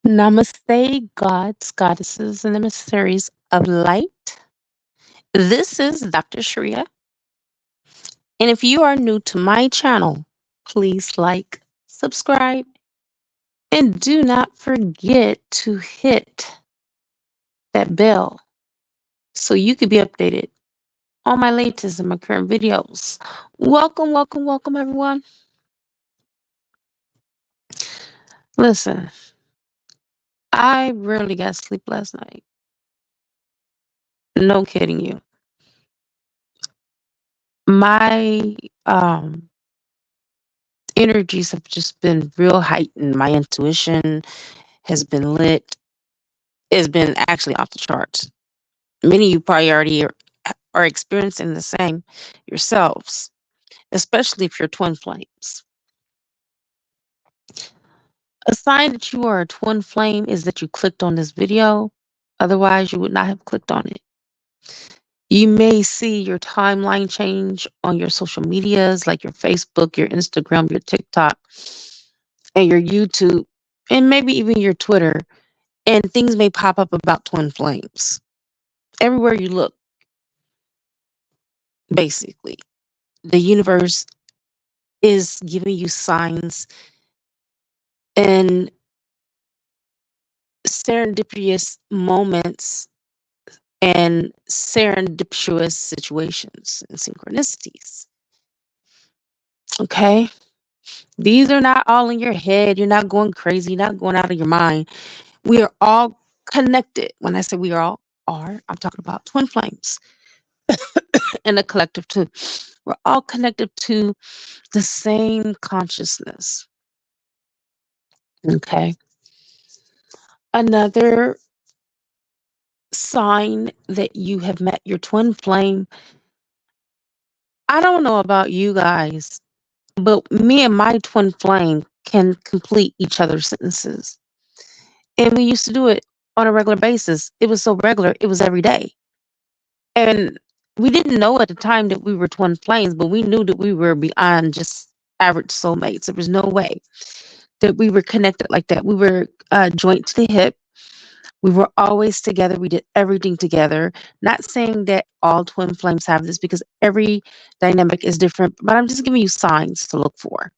Namaste, gods, goddesses, and emissaries of light. This is Dr. Sharia. And if you are new to my channel, please like, subscribe, and do not forget to hit that bell so you can be updated on my latest and my current videos. Welcome, welcome, welcome, everyone. Listen, I rarely got sleep last night. No kidding you. My energies have just been real heightened. My intuition has been lit. It's been actually off the charts. Many of you probably already are experiencing the same yourselves, especially if you're twin flames. A sign that you are a twin flame is that you clicked on this video. Otherwise, you would not have clicked on it. You may see your timeline change on your social medias like your Facebook, your Instagram, your TikTok, and your YouTube, and maybe even your Twitter. And things may pop up about twin flames everywhere you look. Basically, the universe is giving you signs and serendipitous moments and serendipitous situations and synchronicities. Okay, these are not all in your head. You're not going crazy. You're not going out of your mind. We are all connected. When I say we are all are, I'm talking about twin flames and the collective too. We're all connected to the same consciousness. Okay. Another sign that you have met your twin flame. I don't know about you guys, but me and my twin flame can complete each other's sentences. And we used to do it on a regular basis. It was so regular, it was every day. And we didn't know at the time that we were twin flames, but we knew that we were beyond just average soulmates. There was no way that we were connected like that. We were joint to the hip. We were always together. We did everything together. Not saying that all twin flames have this because every dynamic is different, but I'm just giving you signs to look for.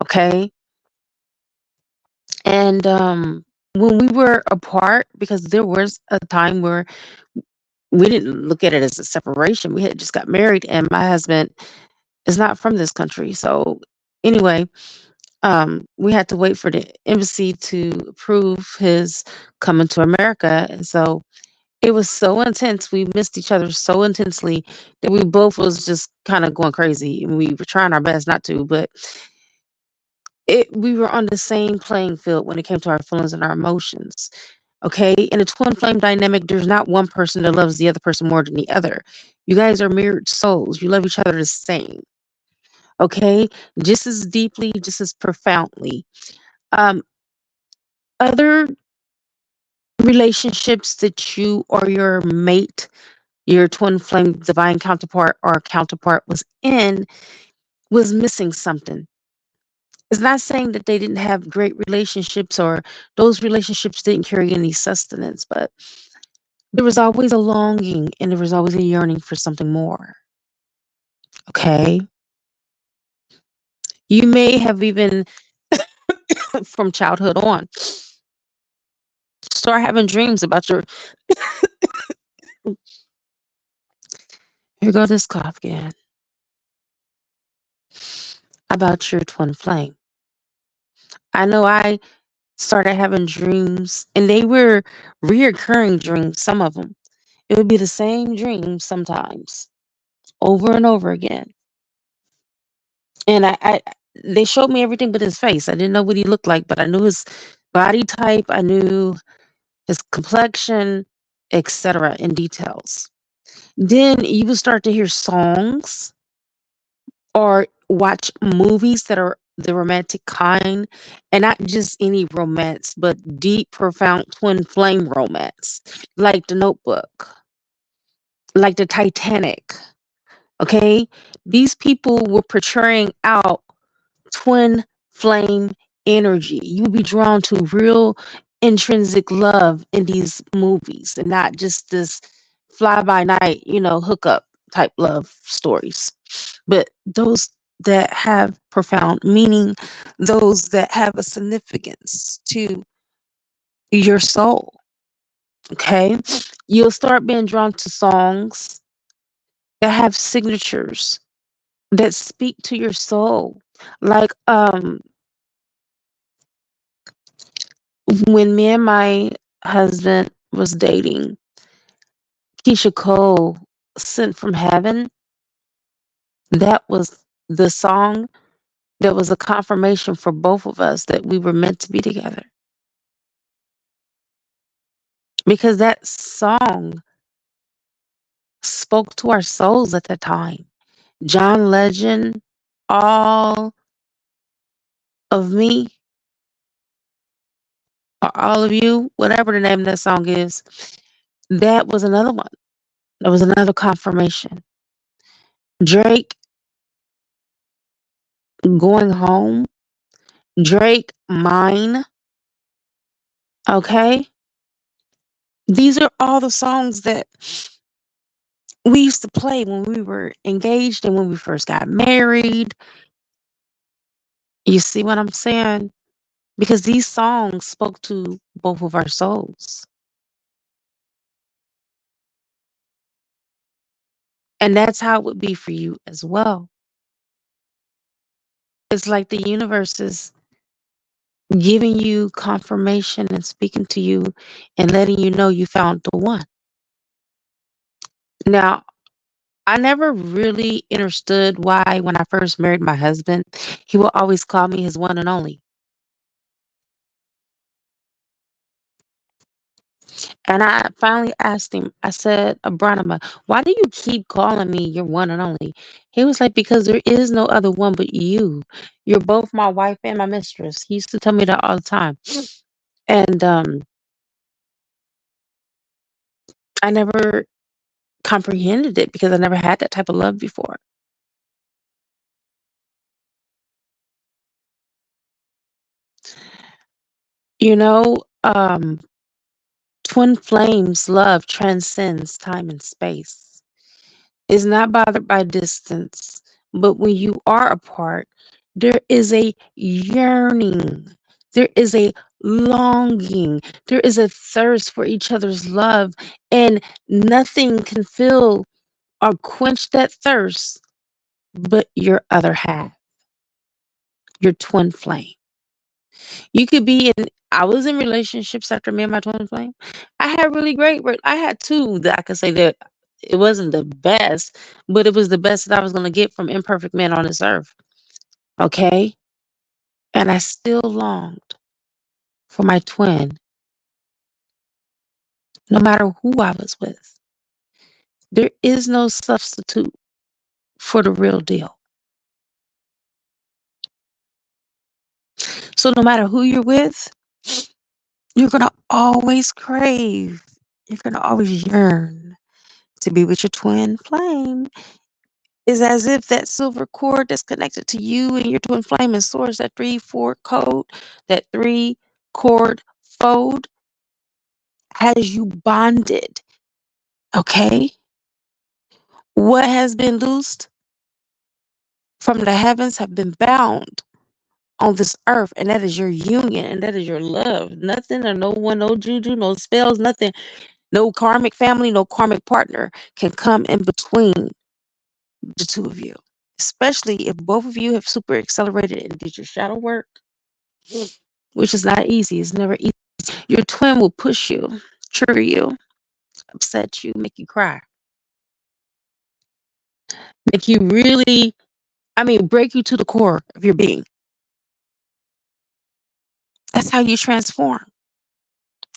Okay. And when we were apart, because there was a time where we didn't look at it as a separation. We had just got married, and my husband is not from this country. So, anyway, we had to wait for the embassy to approve his coming to America. And so it was so intense. We missed each other so intensely that we both was just kind of going crazy. And we were trying our best not to, but we were on the same playing field when it came to our feelings and our emotions. Okay. In a twin flame dynamic, there's not one person that loves the other person more than the other. You guys are mirrored souls. You love each other the same. Okay. Just as deeply, just as profoundly. Um, Other relationships that you or your mate, your twin flame divine counterpart or counterpart was missing something. It's not saying that they didn't have great relationships or those relationships didn't carry any sustenance, but there was always a longing and there was always a yearning for something more. Okay. You may have even from childhood on start having dreams about your here go this cough again. About your twin flame. I know I started having dreams and they were reoccurring dreams, some of them. It would be the same dream sometimes, over and over again. And I they showed me everything but his face. I didn't know what he looked like, but I knew his body type, I knew his complexion, etc. in details. Then you would start to hear songs or watch movies that are the romantic kind, and not just any romance, but deep, profound twin flame romance, like The Notebook, like the Titanic. Okay, these people were portraying out twin flame energy. You would be drawn to real intrinsic love in these movies and not just this fly by night, hookup type love stories. But those that have profound meaning, those that have a significance to your soul. Okay. You'll start being drawn to songs that have signatures that speak to your soul. Like when me and my husband was dating, Keisha Cole, Sent from Heaven, that was the song that was a confirmation for both of us that we were meant to be together. Because that song spoke to our souls at that time. John Legend, All of Me, or All of You, whatever the name of that song is, that was another one. That was another confirmation. Drake, Going Home, Drake, Mine, okay? These are all the songs that we used to play when we were engaged and when we first got married. You see what I'm saying? Because these songs spoke to both of our souls. And that's how it would be for you as well. It's like the universe is giving you confirmation and speaking to you and letting you know you found the one. Now, I never really understood why when I first married my husband, he would always call me his one and only. And I finally asked him, I said, Abranima, why do you keep calling me your one and only? He was like, because there is no other one but you. You're both my wife and my mistress. He used to tell me that all the time. And I never comprehended it because I never had that type of love before. You know, twin flames love transcends time and space. Is not bothered by distance, but when you are apart, there is a yearning, there is a longing, there is a thirst for each other's love, and nothing can fill or quench that thirst but your other half, your twin flame. You could be in I was in relationships after me and my twin flame. I had really I had two that I could say that it wasn't the best, but it was the best that I was going to get from imperfect men on this earth. Okay? And I still longed for my twin, no matter who I was with. There is no substitute for the real deal. So no matter who you're with, you're going to always crave, you're going to always yearn to be with your twin flame. It's as if that silver cord that's connected to you and your twin flame and source, that 3-4 code, that 3-chord fold has you bonded. Okay? What has been loosed from the heavens have been bound on this earth, and that is your union and that is your love. Nothing or no one, no juju, no spells, nothing, no karmic family, no karmic partner can come in between the two of you. Especially if both of you have super accelerated and did your shadow work, which is not easy. It's never easy. Your twin will push you, trigger you, upset you, make you cry, make you really, break you to the core of your being. That's how you transform.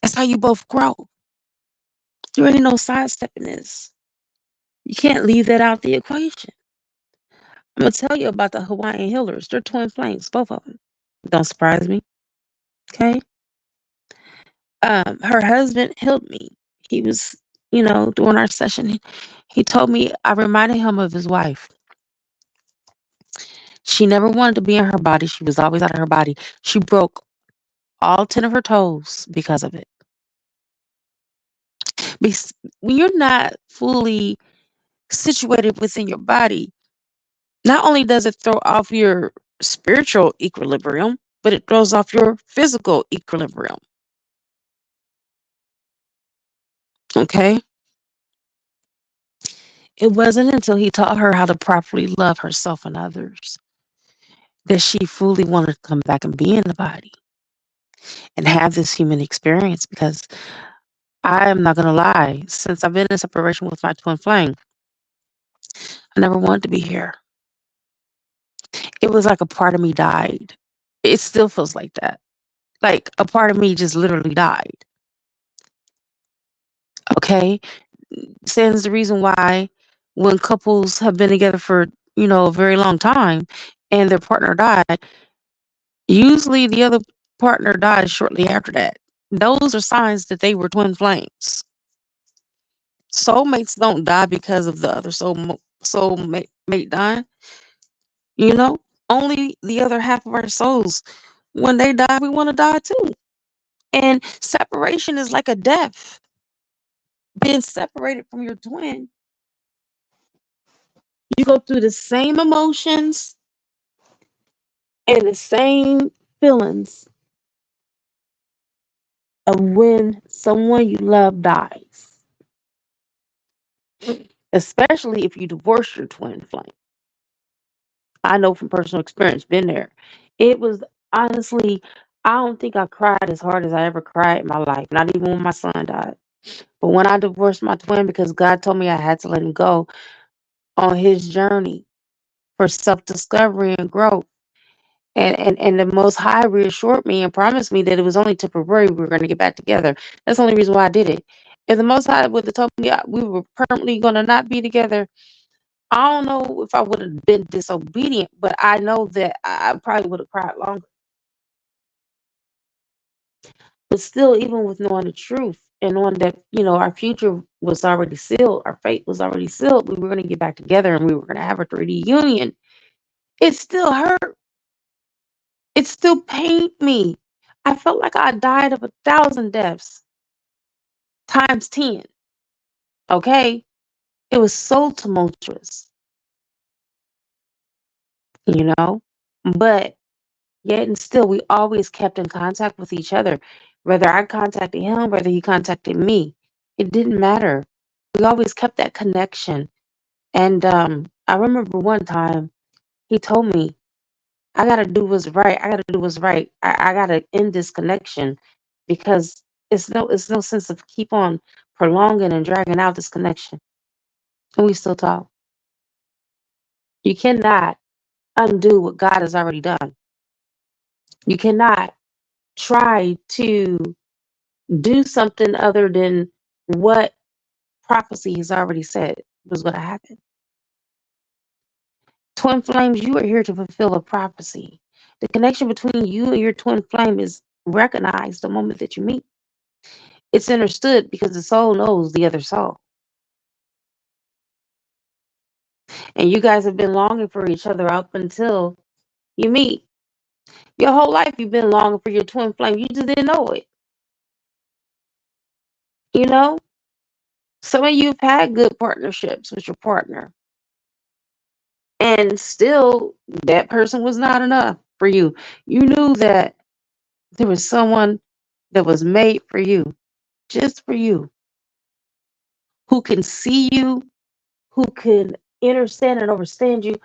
That's how you both grow. There ain't no sidestepping this. You can't leave that out the equation. I'm gonna tell you about the Hawaiian healers. They're twin flames, both of them. Don't surprise me. Okay. Her husband healed me. He was, during our session, he told me I reminded him of his wife. She never wanted to be in her body. She was always out of her body. She broke all 10 of her toes because of it. When you're not fully situated within your body, not only does it throw off your spiritual equilibrium, but it throws off your physical equilibrium. Okay? It wasn't until he taught her how to properly love herself and others that she fully wanted to come back and be in the body and have this human experience. Because I am not going to lie, since I've been in separation with my twin flame, I never wanted to be here. It was like a part of me died. It still feels like that. Like a part of me just literally died. Okay? Stands the reason why when couples have been together for, a very long time and their partner died, usually the other partner dies shortly after that. Those are signs that they were twin flames. Soulmates don't die because of the other soulmate dying. You know, only the other half of our souls, when they die, we want to die too. And separation is like a death. Being separated from your twin, you go through the same emotions and the same feelings of when someone you love dies, especially if you divorce your twin flame. I know from personal experience, been there. It was honestly, I don't think I cried as hard as I ever cried in my life, not even when my son died. But when I divorced my twin, because God told me I had to let him go on his journey for self discovery and growth. And the Most High reassured me and promised me that it was only temporary. We were going to get back together. That's the only reason why I did it. If the Most High would have told me we were permanently going to not be together, I don't know if I would have been disobedient, but I know that I probably would have cried longer. But still, even with knowing the truth and knowing that, our future was already sealed, our fate was already sealed, we were going to get back together and we were going to have a 3D union, it still hurt. It still pained me. I felt like I died of 1,000 deaths times 10. Okay? It was so tumultuous, you know? But yet and still, we always kept in contact with each other. Whether I contacted him, whether he contacted me, it didn't matter. We always kept that connection. And I remember one time he told me, I gotta do what's right. I gotta do what's right. I gotta end this connection because it's no sense of keep on prolonging and dragging out this connection. And we still talk. You cannot undo what God has already done. You cannot try to do something other than what prophecy has already said was going to happen. Twin flames, you are here to fulfill a prophecy. The connection between you and your twin flame is recognized the moment that you meet. It's understood because the soul knows the other soul. And you guys have been longing for each other up until you meet. Your whole life you've been longing for your twin flame. You just didn't know it. You know? Some of you have had good partnerships with your partner. And still that person was not enough for you. You knew that there was someone that was made for you, just for you, who can see you, who can understand and understand you.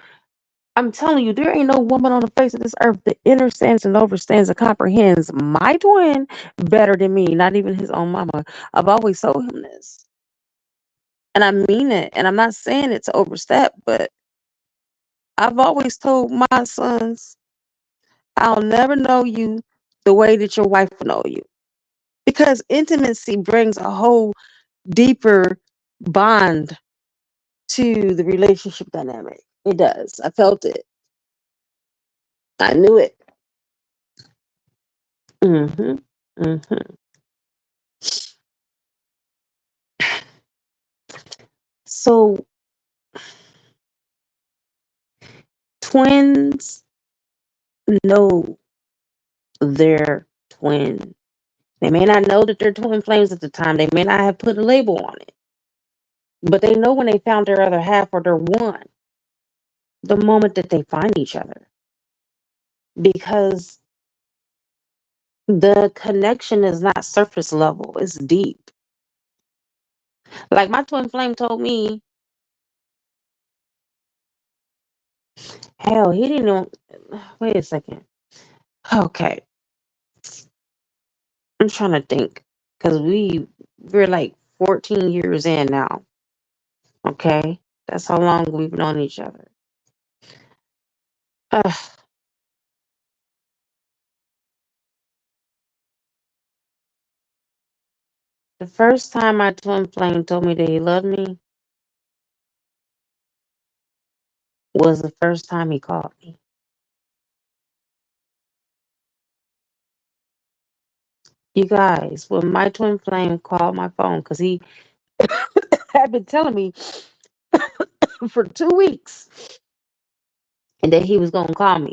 I'm telling you, there ain't no woman on the face of this earth that understands and understands and comprehends my twin better than me, not even his own mama. I've always told him this. And I mean it. And I'm not saying it to overstep, but I've always told my sons, I'll never know you the way that your wife will know you. Because intimacy brings a whole deeper bond to the relationship dynamic. It does. I felt it. I knew it. hmm hmm So twins know their twin. They may not know that they're twin flames at the time. They may not have put a label on it. But they know when they found their other half or their one, the moment that they find each other. Because the connection is not surface level, it's deep. Like my twin flame told me, hell, he didn't know. Wait a second. Okay, I'm trying to think. Because we're like 14 years in now. Okay? That's how long we've known each other. Ugh, the first time my twin flame told me that he loved me was the first time he called me. You guys, when my twin flame called my phone, because he had been telling me for 2 weeks and that he was going to call me,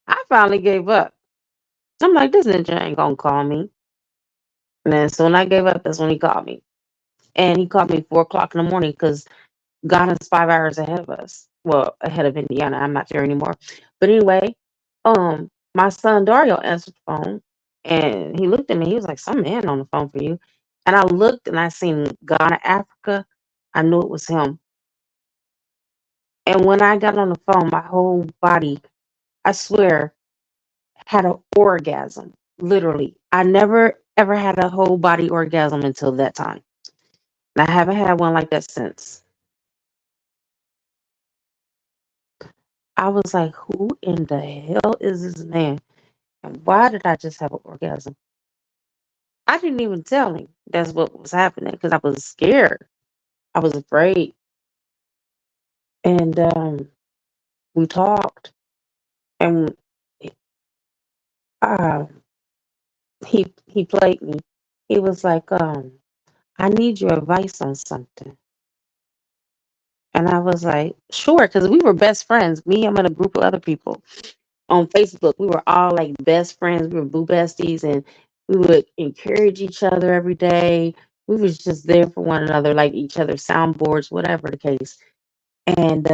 I finally gave up. I'm like, this ninja ain't going to call me. And then so when I gave up, that's when he called me. And he called me 4 o'clock in the morning because Ghana's 5 hours ahead of us. Well, ahead of Indiana. I'm not there anymore. But anyway, my son Dario answered the phone and he looked at me. He was like, some man on the phone for you. And I looked and I seen Ghana, Africa. I knew it was him. And when I got on the phone, my whole body, I swear, had an orgasm. Literally. I never ever had a whole body orgasm until that time. And I haven't had one like that since. I was like, who in the hell is this man? And why did I just have an orgasm? I didn't even tell him that's what was happening because I was scared. I was afraid. And we talked and uh, he played me. He was like, I need your advice on something. And I was like, sure, because we were best friends. Me, I'm in a group of other people on Facebook. We were all like best friends. We were boo besties, and we would encourage each other every day. We was just there for one another, like each other's soundboards, whatever the case. And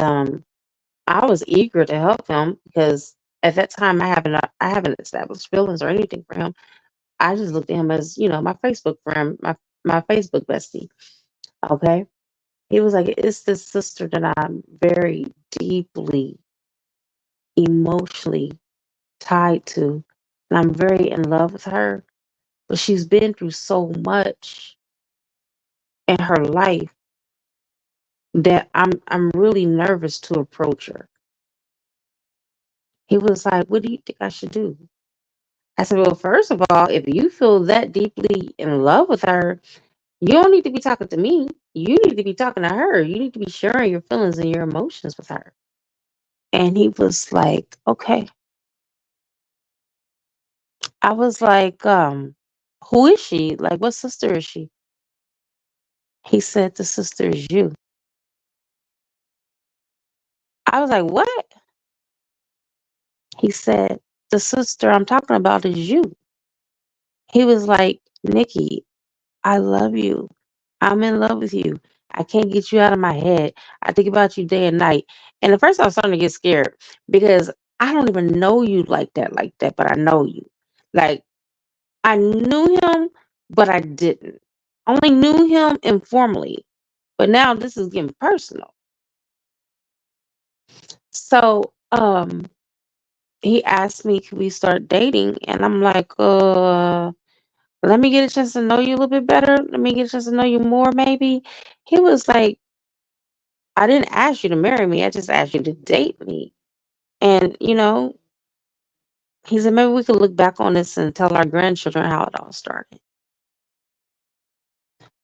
I was eager to help him because at that time I haven't established feelings or anything for him. I just looked at him as my Facebook friend, my Facebook bestie. Okay. He was like, it's this sister that I'm very deeply emotionally tied to, and I'm very in love with her. But she's been through so much in her life that I'm really nervous to approach her. He was like, what do you think I should do? I said, well, first of all, if you feel that deeply in love with her, you don't need to be talking to me. You need to be talking to her. You need to be sharing your feelings and your emotions with her. And he was like, okay. I was like, who is she? Like, what sister is she? He said, the sister is you. I was like, what? He said, the sister I'm talking about is you. He was like, Nikki, I love you. I'm in love with you. I can't get you out of my head. I think about you day and night. And at first I was starting to get scared because I don't even know you like that, but I know you. Like I knew him, but I didn't. Only knew him informally. But now this is getting personal. So he asked me, could we start dating? And I'm like, let me get a chance to know you a little bit better. Let me get a chance to know you more, maybe. He was like, I didn't ask you to marry me. I just asked you to date me. And, he said, maybe we could look back on this and tell our grandchildren how it all started.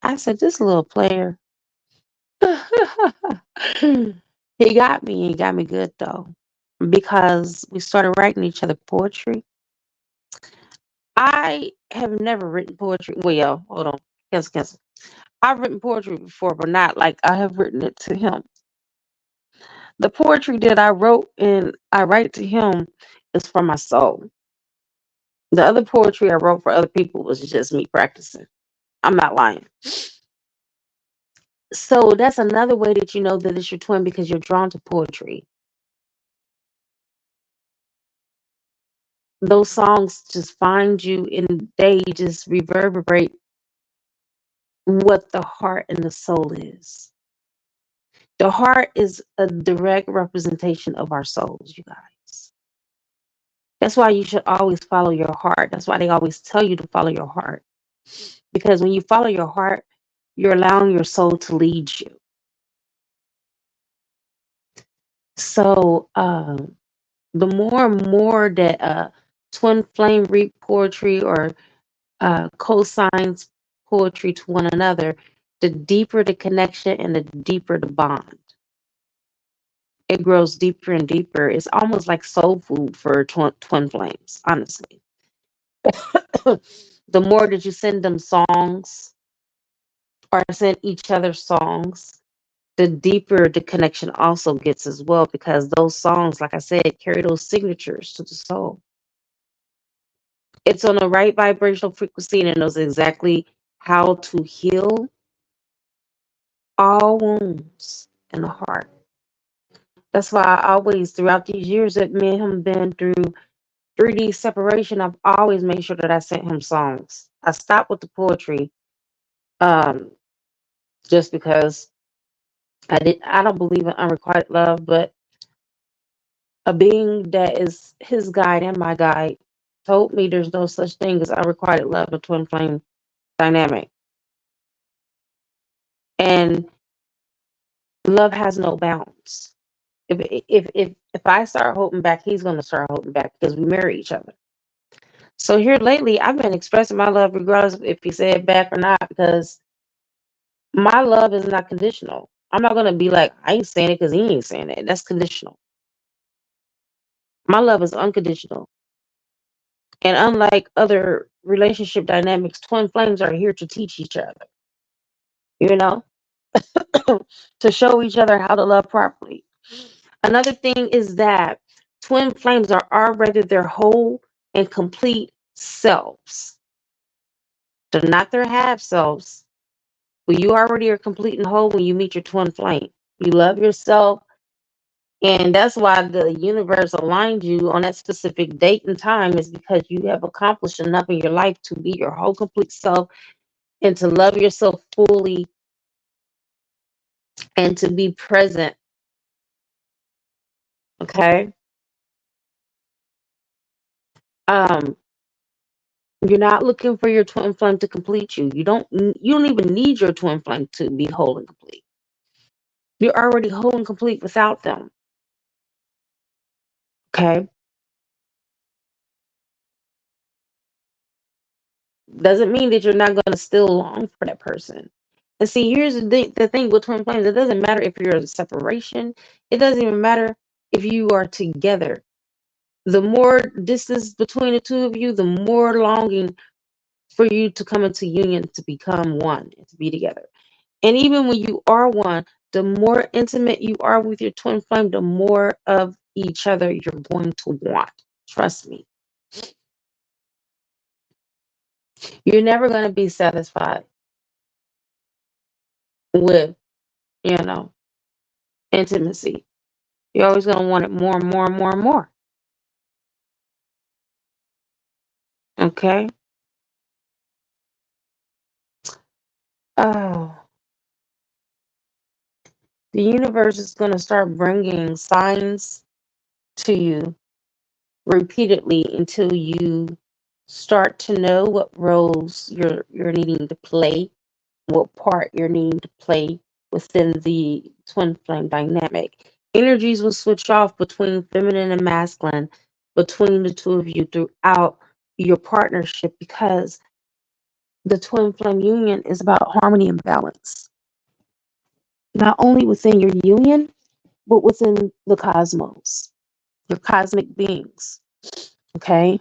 I said, this little player. He got me. He got me good, though, because we started writing each other poetry. I have never written poetry. Well, yeah, hold on. Cancel. I've written poetry before, but not like I have written it to him. The poetry that I wrote and I write to him is from my soul. The other poetry I wrote for other people was just me practicing. I'm not lying. So that's another way that you know that it's your twin because you're drawn to poetry. Those songs just find you and they just reverberate what the heart and the soul is. The heart is a direct representation of our souls, you guys. That's why you should always follow your heart. That's why they always tell you to follow your heart. Because when you follow your heart, you're allowing your soul to lead you. So the more and more that twin flame read poetry or co-signs poetry to one another, the deeper the connection and the deeper the bond. It grows deeper and deeper. It's almost like soul food for twin flames, honestly. The more that you send them songs or send each other songs, the deeper the connection also gets as well, because those songs, like I said, carry those signatures to the soul. It's on the right vibrational frequency and it knows exactly how to heal all wounds in the heart. That's why I always, throughout these years that me and him been through 3D separation, I've always made sure that I sent him songs. I stopped with the poetry, um, just because I don't believe in unrequited love, but a being that is his guide and my guide told me there's no such thing as unrequited love in twin flame dynamic. And love has no bounds. If I start holding back, he's gonna start holding back because we marry each other. So here lately, I've been expressing my love regardless of if he said back or not, because my love is not conditional. I'm not gonna be like, I ain't saying it because he ain't saying it. That's conditional. My love is unconditional. And unlike other relationship dynamics, twin flames are here to teach each other, you know, to show each other how to love properly. Another thing is that twin flames are already their whole and complete selves. They're not their half selves. But you already are complete and whole when you meet your twin flame. You love yourself. And that's why the universe aligned you on that specific date and time, is because you have accomplished enough in your life to be your whole complete self and to love yourself fully and to be present. Okay. Um, you're not looking for your twin flame to complete you. You don't even need your twin flame to be whole and complete. You're already whole and complete without them. Okay. Doesn't mean that you're not going to still long for that person. And see, here's the thing with twin flames. It doesn't matter if you're in separation. It doesn't even matter if you are together. The more distance between the two of you, the more longing for you to come into union, to become one and to be together. And even when you are one, the more intimate you are with your twin flame, the more of each other you're going to want. Trust me. You're never going to be satisfied with, you know, intimacy. You're always going to want it more and more and more and more. Okay? Oh, the universe is going to start bringing signs to you repeatedly until you start to know what roles you're needing to play, what part you're needing to play within the twin flame dynamic. Energies will switch off between feminine and masculine, between the two of you throughout your partnership, because the twin flame union is about harmony and balance, not only within your union, but within the cosmos, your cosmic beings. Okay.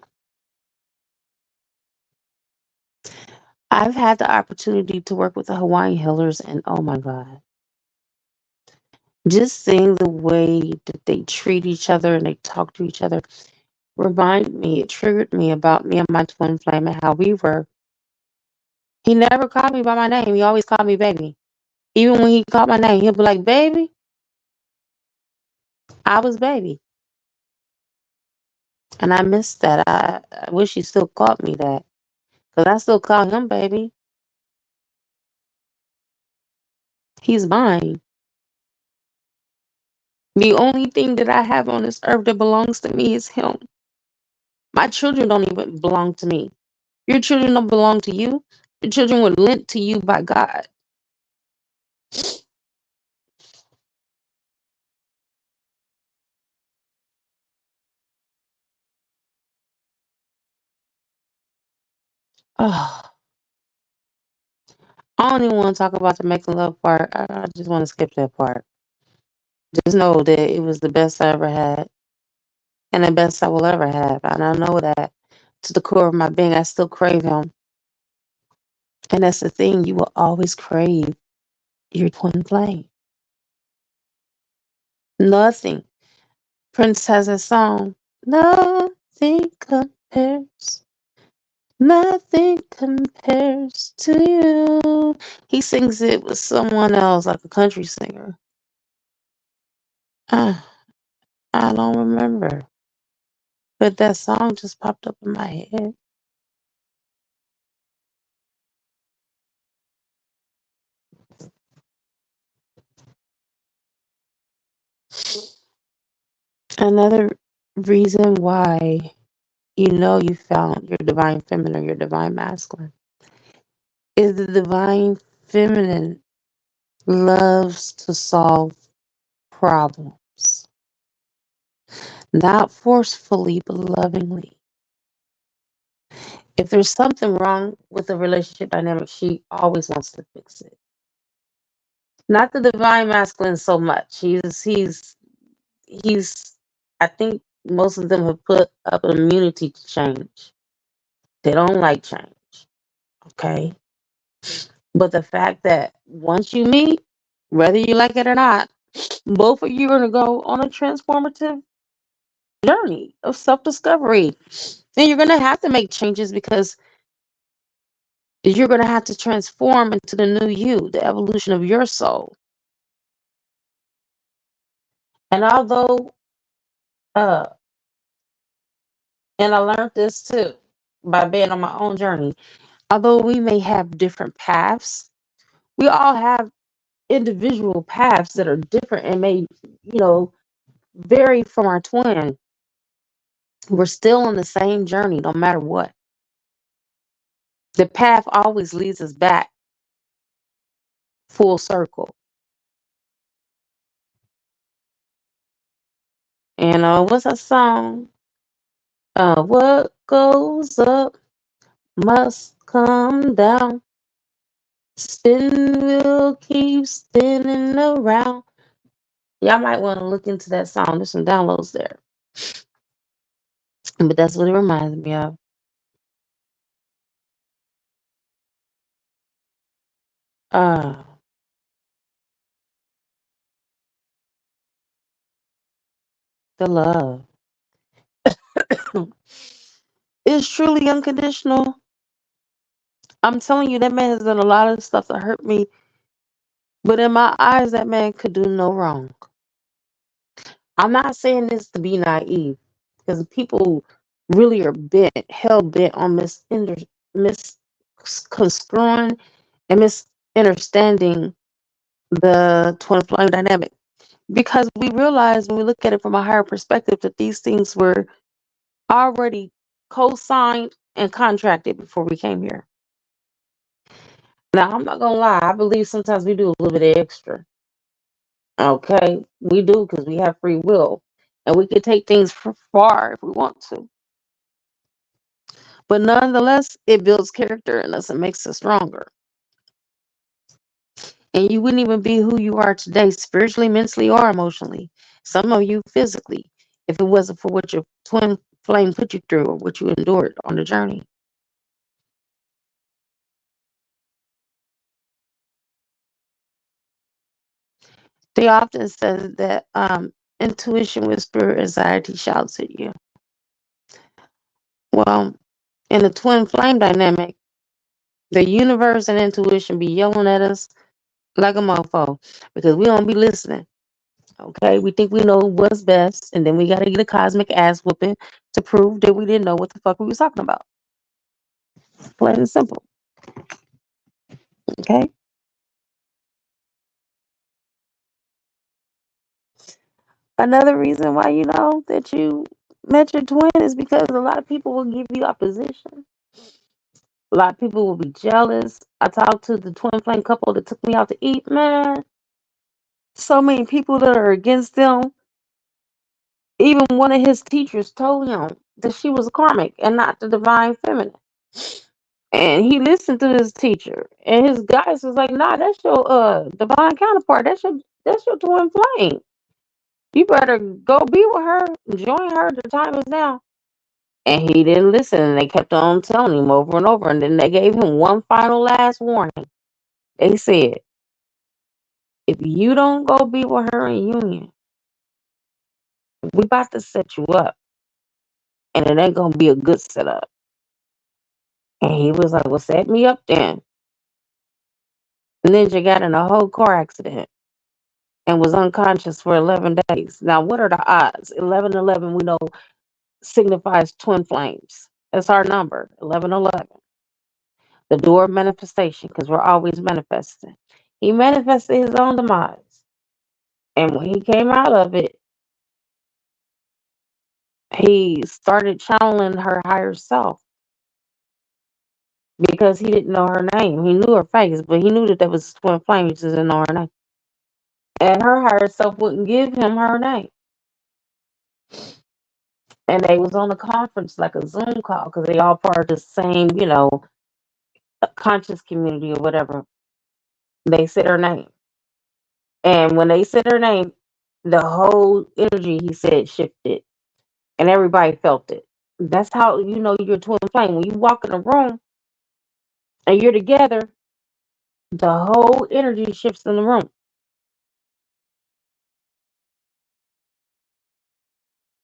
I've had the opportunity to work with the Hawaiian healers, and oh my God, just seeing the way that they treat each other and they talk to each other. remind me, it triggered me about me and my twin flame and how we were. He never called me by my name. He always called me baby. Even when he called my name, he'll be like, baby, I was baby. And I miss that. I wish he still called me that. Because I still call him baby. He's mine. The only thing that I have on this earth that belongs to me is him. My children don't even belong to me. Your children don't belong to you. Your children were lent to you by God. Oh, I don't even want to talk about the making love part. I just want to skip that part. Just know that it was the best I ever had and the best I will ever have. And I know that to the core of my being, I still crave him. And that's the thing, you will always crave your twin flame. Nothing. Prince has a song. Nothing compares. Nothing compares to you. He sings it with someone else, like a country singer. Uh, I don't remember. But that song just popped up in my head. Another reason why you know you found your divine feminine, your divine masculine, is the divine feminine loves to solve problems. Not forcefully, but lovingly. If there's something wrong with the relationship dynamic, she always wants to fix it. Not the divine masculine so much. He's I think most of them have put up an immunity to change. They don't like change. Okay. But the fact that once you meet, whether you like it or not, both of you are gonna go on a transformative journey of self-discovery. And you're gonna have to make changes because you're gonna have to transform into the new you, the evolution of your soul. And although uh and I learned this too by being on my own journey, although we may have different paths, we all have individual paths that are different and may, you know, vary from our twin. We're still on the same journey no matter what. The path always leads us back full circle. And what's that song? What goes up must come down. Spin will keep spinning around. Y'all might want to look into that song. There's some downloads there. But that's what it reminds me of. Uh, the love. It's truly unconditional. I'm telling you, that man has done a lot of stuff to hurt me. But in my eyes, that man could do no wrong. I'm not saying this to be naive, because people really are hell bent on misconstruing and misunderstanding the twin flame dynamic. Because we realize when we look at it from a higher perspective that these things were already co-signed and contracted before we came here. Now, I'm not gonna lie, I believe sometimes we do a little bit extra. Okay, we do because we have free will, and we can take things far if we want to. But nonetheless, it builds character in us and makes us stronger. And you wouldn't even be who you are today, spiritually, mentally, or emotionally. Some of you physically, if it wasn't for what your twin flame put you through or what you endured on the journey. They often say that intuition whisper, anxiety shouts at you. Well, in the twin flame dynamic, the universe and intuition be yelling at us like a mofo because we don't be listening. Okay, we think we know what's best, and then we gotta get a cosmic ass whooping to prove that we didn't know what the fuck we was talking about. Plain and simple. Okay. Another reason why you know that you met your twin is because a lot of people will give you opposition. A lot of people will be jealous. I talked to the twin flame couple that took me out to eat. Man, so many people that are against them. Even one of his teachers told him that she was karmic and not the divine feminine. And he listened to his teacher. And his guys was like, nah, that's your divine counterpart. That's your twin flame. You better go be with her, join her. The time is now. And he didn't listen, and they kept on telling him over and over. And then they gave him one final last warning. They said, if you don't go be with her in union, we about to set you up. And it ain't gonna be a good setup. And he was like, well, set me up then. Ninja got in a whole car accident and was unconscious for 11 days. Now, what are the odds? 1111, we know, signifies twin flames. That's our number, 1111. The door of manifestation, because we're always manifesting. He manifested his own demise. And when he came out of it, he started channeling her higher self because he didn't know her name. He knew her face, but he knew that there was twin flame. He just didn't know her name. And her higher self wouldn't give him her name. And they was on a conference, like a Zoom call, because they all part of the same, conscious community or whatever. They said her name. And when they said her name, the whole energy, he said, shifted. And everybody felt it. That's how you know you're a twin flame. When you walk in a room and you're together, the whole energy shifts in the room.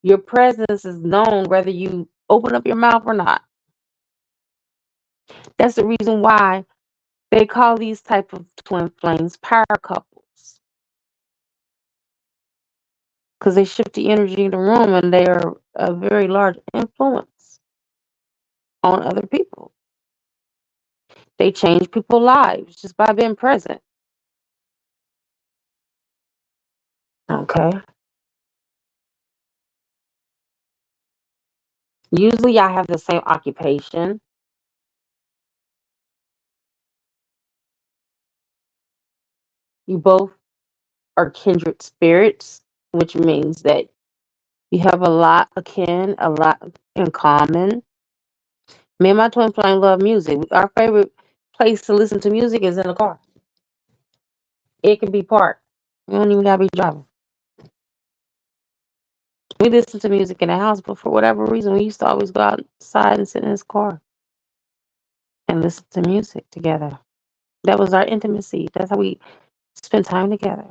Your presence is known whether you open up your mouth or not. That's the reason why they call these type of twin flames power couples. Because they shift the energy in the room and they are a very large influence on other people. They change people's lives just by being present. Okay. Usually I have the same occupation. You both are kindred spirits, which means that you have a lot akin, a lot in common. Me and my twin flame love music. Our favorite place to listen to music is in the car. It can be parked. You don't even gotta be driving. We listen to music in the house, but for whatever reason, we used to always go outside and sit in his car and listen to music together. That was our intimacy. That's how we spent time together.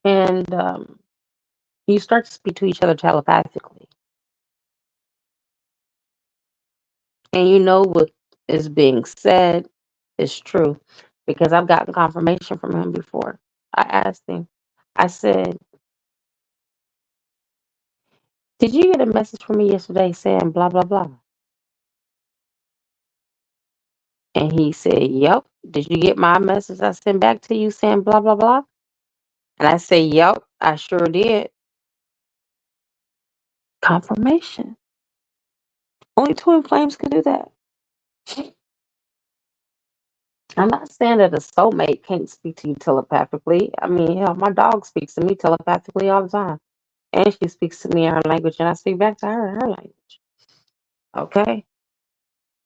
And you start to speak to each other telepathically. And you know what is being said is true because I've gotten confirmation from him before. I asked him, I said, did you get a message from me yesterday saying blah, blah, blah? And he said, yep. Did you get my message I sent back to you saying blah, blah, blah? And I said, yep, I sure did. Confirmation. Only twin flames can do that. I'm not saying that a soulmate can't speak to you telepathically. I mean, hell, my dog speaks to me telepathically all the time. And she speaks to me in her language, and I speak back to her in her language. Okay?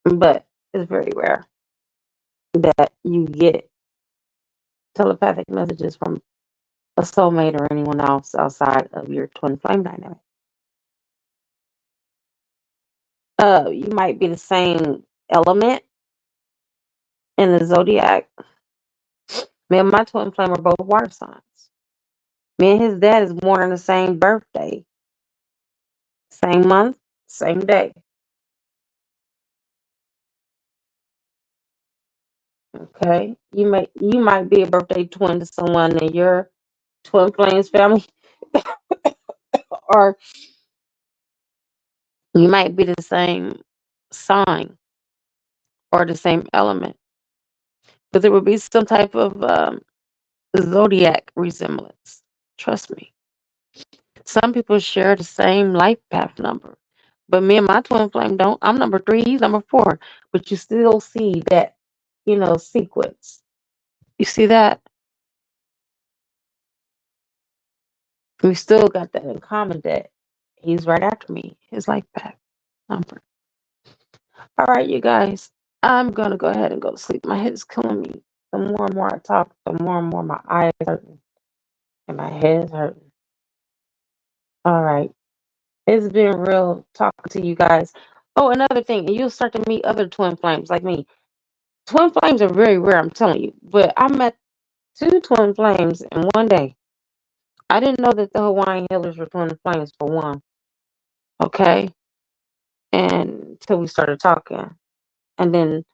But it's very rare that you get telepathic messages from a soulmate or anyone else outside of your twin flame dynamic. You might be the same element in the zodiac. Me and my twin flame are both water signs. Me and his dad is born on the same birthday, same month, same day. Okay, you might be a birthday twin to someone in your twin flames family, or you might be the same sign or the same element, but there would be some type of zodiac resemblance. Trust me. Some people share the same life path number, but me and my twin flame don't. I'm number 3, he's number 4, but you still see that, sequence. You see that? We still got that in common that he's right after me, his life path number. All right, you guys, I'm gonna go ahead and go to sleep. My head is killing me. The more and more I talk, the more and more my eyes hurting and my head is hurting. All right. It's been real talking to you guys. Oh, another thing, and you'll start to meet other twin flames like me. Twin flames are very rare, I'm telling you. But I met 2 twin flames in one day. I didn't know that the Hawaiian healers were twin flames for one. Okay? And until we started talking. And then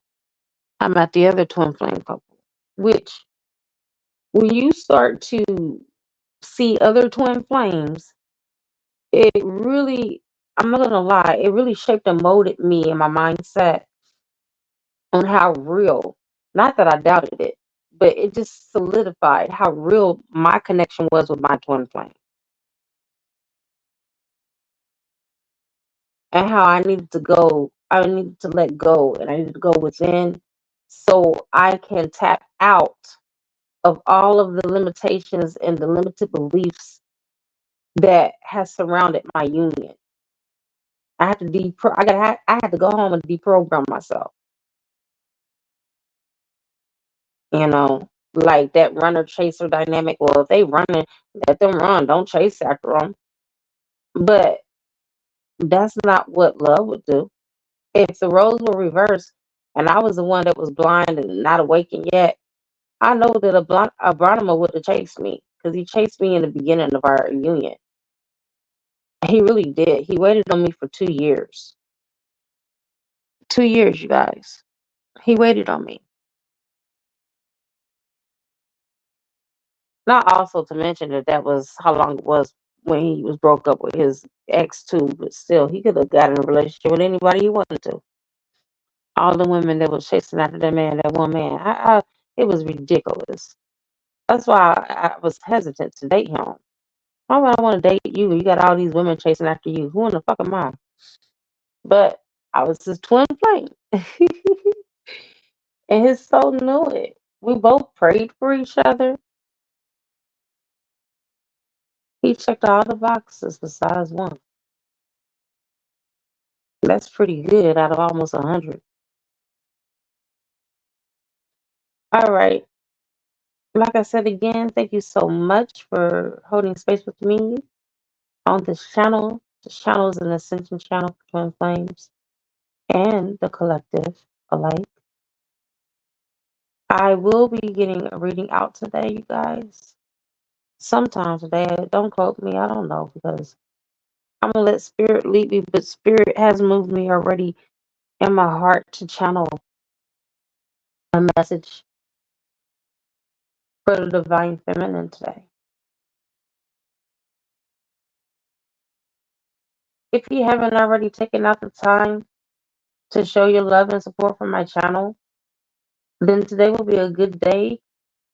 I met the other twin flame couple. Which, when you start to see other twin flames, it really, I'm not gonna lie, it really shaped and molded me and my mindset on how real, not that I doubted it, but it just solidified how real my connection was with my twin flame and how I needed to let go and I needed to go within so I can tap out of all of the limitations and the limited beliefs that has surrounded my union. I had to go home and deprogram myself, you know, like that runner chaser dynamic. Well, if they running, let them run. Don't chase after them. But that's not what love would do. If the roles were reversed and I was the one that was blind and not awakened yet, I know that a Abronima would have chased me because he chased me in the beginning of our union. He really did. He waited on me for 2 years. 2 years, you guys. He waited on me. Not also to mention that that was how long it was when he was broke up with his ex too, but still, he could have got in a relationship with anybody he wanted to. All the women that was chasing after that one man, it was ridiculous. That's why I was hesitant to date him. Why would I want to date you? You got all these women chasing after you. Who in the fuck am I? But I was his twin flame, and his soul knew it. We both prayed for each other. He checked all the boxes besides one. That's pretty good out of almost 100. All right. Like I said again, thank you so much for holding space with me on this channel. This channel is an ascension channel for twin flames and the collective alike. I will be getting a reading out today, you guys. Sometime today. Don't quote me. I don't know because I'm gonna let spirit lead me, but spirit has moved me already in my heart to channel a message for the divine feminine today. If you haven't already taken out the time to show your love and support for my channel, then today will be a good day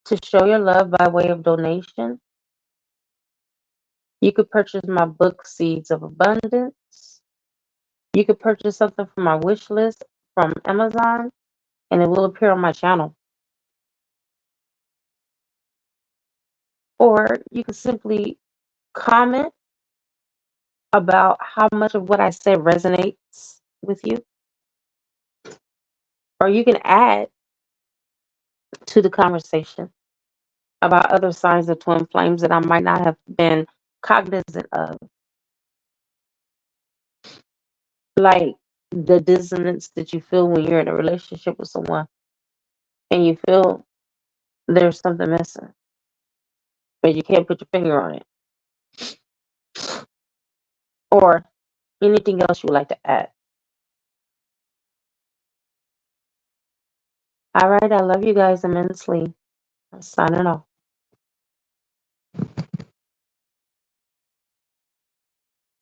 to show your love by way of donation. You could purchase my book, Seeds of Abundance. You could purchase something from my wish list from Amazon, and it will appear on my channel. Or you can simply comment about how much of what I said resonates with you. Or you can add to the conversation about other signs of twin flames that I might not have been cognizant of. Like the dissonance that you feel when you're in a relationship with someone and you feel there's something missing, but you can't put your finger on it, or anything else you would like to add. All right, I love you guys immensely. Signing off.